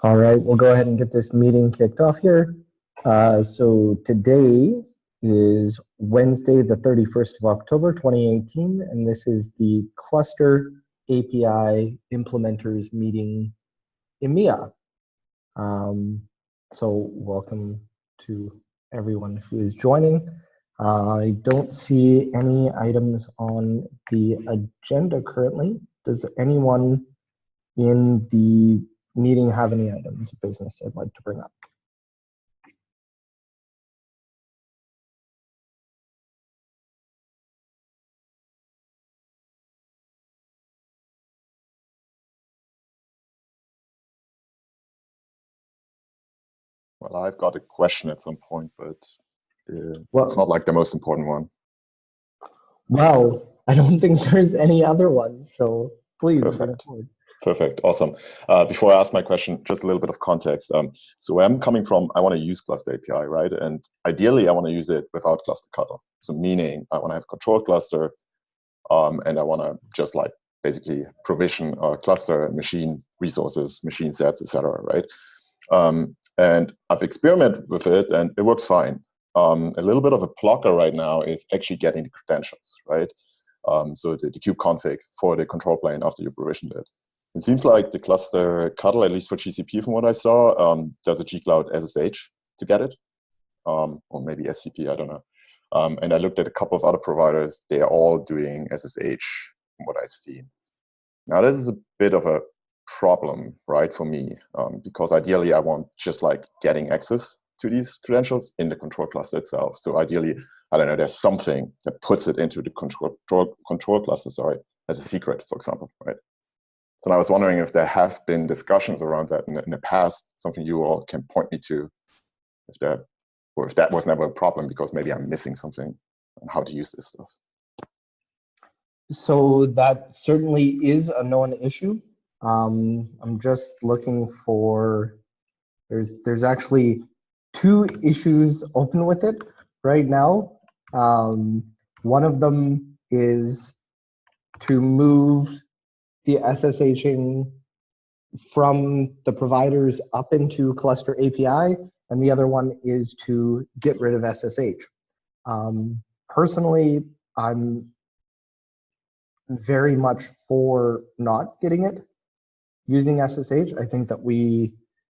All right, we'll go ahead and get this meeting kicked off here. So today is Wednesday, the 31st of October, 2018, and this is the Cluster API Implementers Meeting EMEA. So welcome to everyone who is joining. I don't see any items on the agenda currently. Does anyone in the meeting have any items of business I'd like to bring up? Well, I've got a question at some point, but Well, it's not like the most important one. Well, I don't think there's any other ones, so please bring it forward. Perfect. Awesome. Before I ask my question, just a little bit of context. So where I'm coming from, I want to use Cluster API, right? And ideally, I want to use it without cluster cuddle. So meaning I want to have a control cluster, and I want to just like basically provision a cluster, machine resources, machine sets, etc. Right? And I've experimented with it, and it works fine. A little bit of a blocker right now is actually getting the credentials, right? So the kubeconfig for the control plane after you provisioned it. It seems like the cluster cuddle, at least for GCP from what I saw, does a gcloud SSH to get it, or maybe SCP, I don't know. And I looked at a couple of other providers, they're all doing SSH from what I've seen. Now this is a bit of a problem, right, for me, because ideally I want just like getting access to these credentials in the control cluster itself. So ideally, I don't know, there's something that puts it into the control cluster, sorry, as a secret, for example, right? So I was wondering if there have been discussions around that in the past, something you all can point me to, if that was never a problem, because maybe I'm missing something on how to use this stuff. So that certainly is a known issue. I'm just looking for, there's actually two issues open with it right now. One of them is to move the SSHing from the providers up into Cluster API, and the other one is to get rid of SSH. Personally, I'm very much for not getting it using SSH. I think that we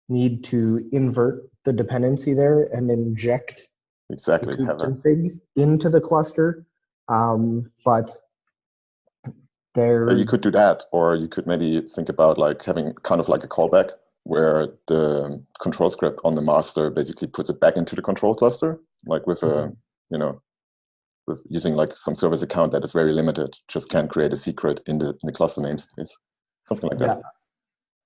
need to invert the dependency there and inject the config into the cluster. But you could do that, or you could maybe think about like having kind of like a callback where the control script on the master basically puts it back into the control cluster, like with a, you know, with using like some service account that is very limited, just can't create a secret in the cluster namespace, something like that.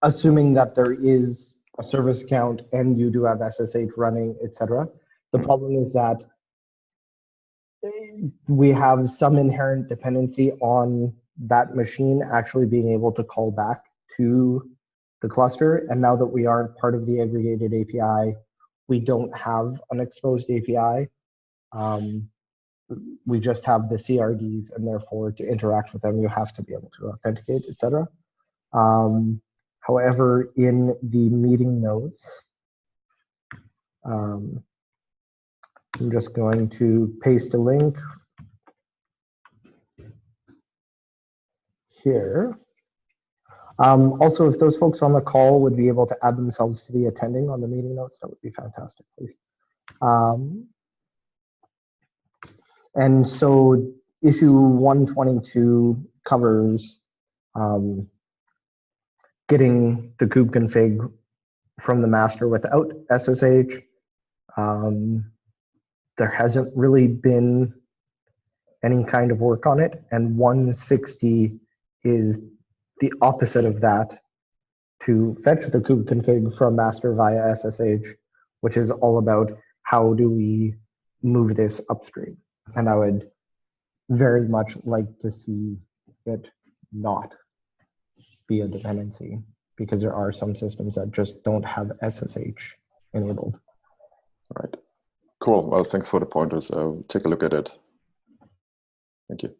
Assuming that there is a service account and you do have SSH running, etc. The problem is that we have some inherent dependency on that machine actually being able to call back to the cluster. And now that we aren't part of the aggregated API, we don't have an exposed API. We just have the CRDs, and therefore to interact with them, you have to be able to authenticate, etc. However, in the meeting notes, I'm just going to paste a link here. Also, if those folks on the call would be able to add themselves to the attending on the meeting notes, that would be fantastic, please. And so issue 122 covers getting the kube config from the master without SSH. There hasn't really been any kind of work on it, and 160 is the opposite of that, to fetch the kube config from master via SSH, which is all about how do we move this upstream. And I would very much like to see it not be a dependency, because there are some systems that just don't have SSH enabled. All right. Cool. Well, thanks for the pointers. I'll take a look at it. Thank you.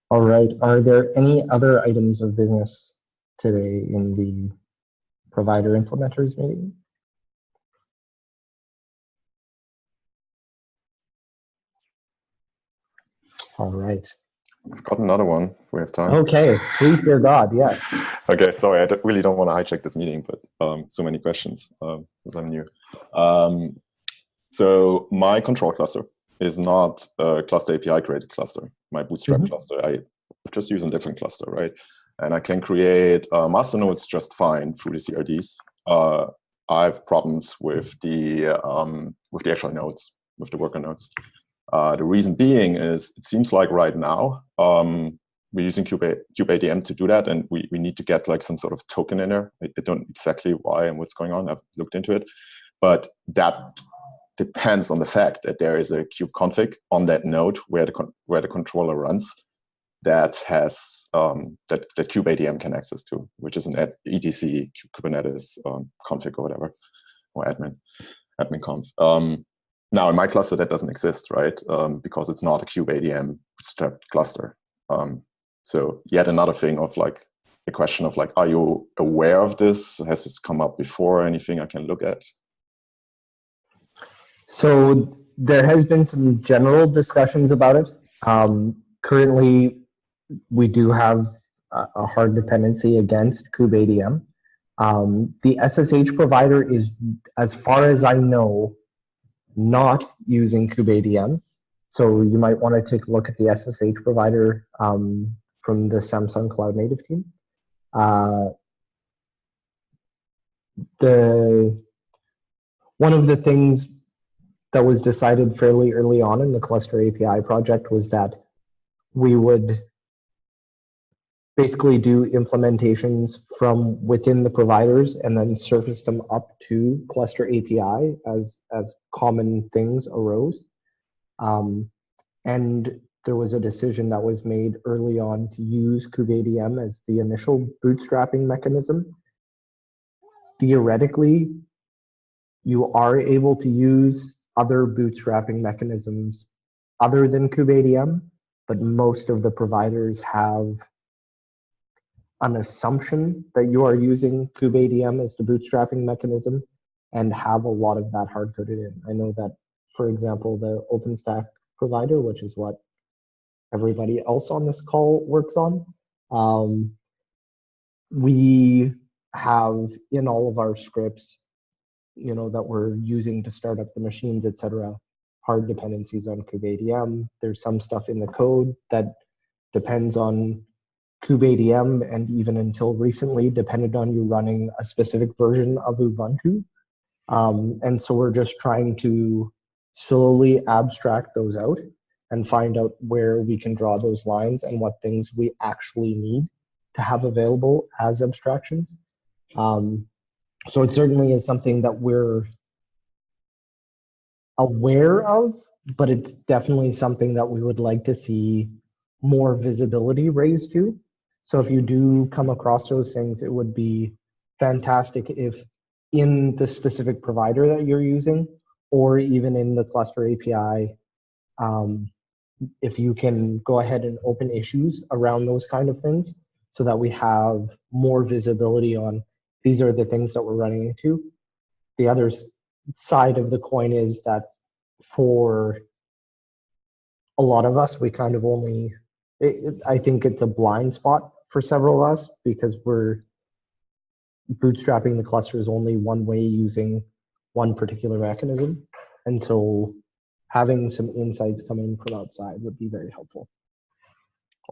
All right. Are there any other items of business today in the provider implementers meeting? All right. I've got another one if we have time. Okay, please, dear God, yes. Okay, sorry, I really don't want to hijack this meeting, but so many questions since I'm new. So my control cluster is not a cluster API created cluster. My bootstrap cluster, I just use a different cluster, right? And I can create master nodes just fine through the CRDs. I have problems with the actual nodes, with the worker nodes. The reason being is it seems like right now we're using kubeadm to do that, and we need to get like some sort of token in there. I don't know exactly why and what's going on. I've looked into it, but that depends on the fact that there is a kube config on that node where the controller runs that has that kubeadm can access to, which is an etc Kubernetes config or whatever, or admin conf. Now in my cluster that doesn't exist, right? Because it's not a kubeadm bootstrapped cluster. So yet another thing of like the question of like, are you aware of this? Has this come up before? Anything I can look at? So there has been some general discussions about it. Currently, we do have a hard dependency against kubeadm. The SSH provider is, as far as I know, not using kubeadm. So you might want to take a look at the SSH provider from the Samsung Cloud Native team. One of the things that was decided fairly early on in the Cluster API project was that we would basically do implementations from within the providers and then surface them up to Cluster API as common things arose. And there was a decision that was made early on to use kubeadm as the initial bootstrapping mechanism. Theoretically, you are able to use other bootstrapping mechanisms other than kubeadm, but most of the providers have an assumption that you are using kubeadm as the bootstrapping mechanism and have a lot of that hard-coded in. I know that, for example, the OpenStack provider, which is what everybody else on this call works on, we have in all of our scripts, that we're using to start up the machines, etc., hard dependencies on kubeadm. There's some stuff in the code that depends on kubeadm, and even until recently depended on you running a specific version of Ubuntu. And so we're just trying to slowly abstract those out and find out where we can draw those lines and what things we actually need to have available as abstractions. So it certainly is something that we're aware of, but it's definitely something that we would like to see more visibility raised to. So if you do come across those things, it would be fantastic if in the specific provider that you're using, or even in the cluster API, if you can go ahead and open issues around those kind of things so that we have more visibility on these are the things that we're running into. The other side of the coin is that for a lot of us, we kind of only, I think it's a blind spot for several of us because we're bootstrapping the clusters only one way using one particular mechanism. And so having some insights come in from outside would be very helpful.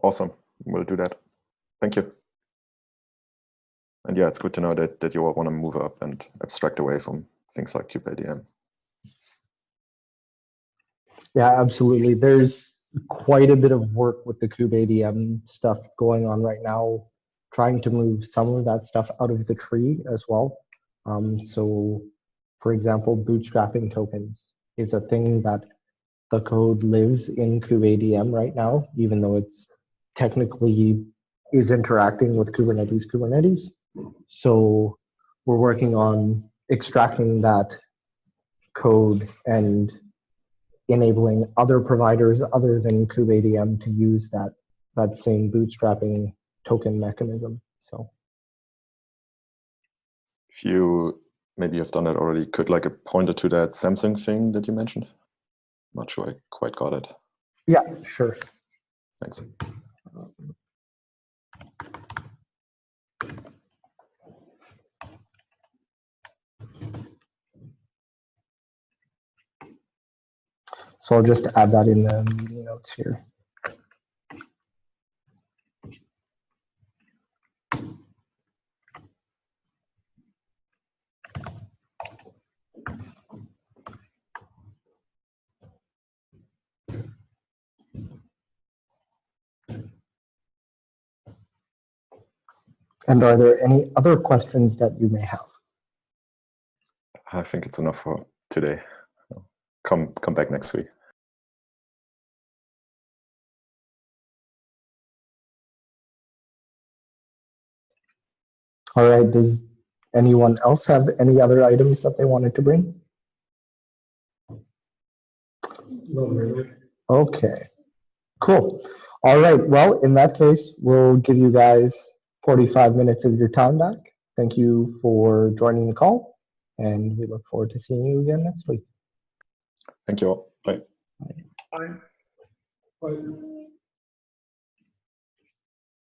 Awesome. We'll do that. Thank you. And yeah, it's good to know that you all want to move up and abstract away from things like kubeadm. Yeah, absolutely. There's quite a bit of work with the kubeadm stuff going on right now, trying to move some of that stuff out of the tree as well. So, for example, bootstrapping tokens is a thing that the code lives in kubeadm right now, even though it's technically is interacting with Kubernetes. So we're working on extracting that code and enabling other providers other than kubeadm to use that that same bootstrapping token mechanism. So if you maybe you've done that already, could like a pointer to that Samsung thing that you mentioned? Not sure I quite got it. yeah, sure. Thanks. So I'll just add that in the meeting notes here. And are there any other questions that you may have? I think it's enough for today. Come back next week. All right, does anyone else have any other items that they wanted to bring? No, really. Okay, cool. All right, well, in that case, we'll give you guys 45 minutes of your time back. Thank you for joining the call, and we look forward to seeing you again next week. Thank you all. Bye. Bye. Bye.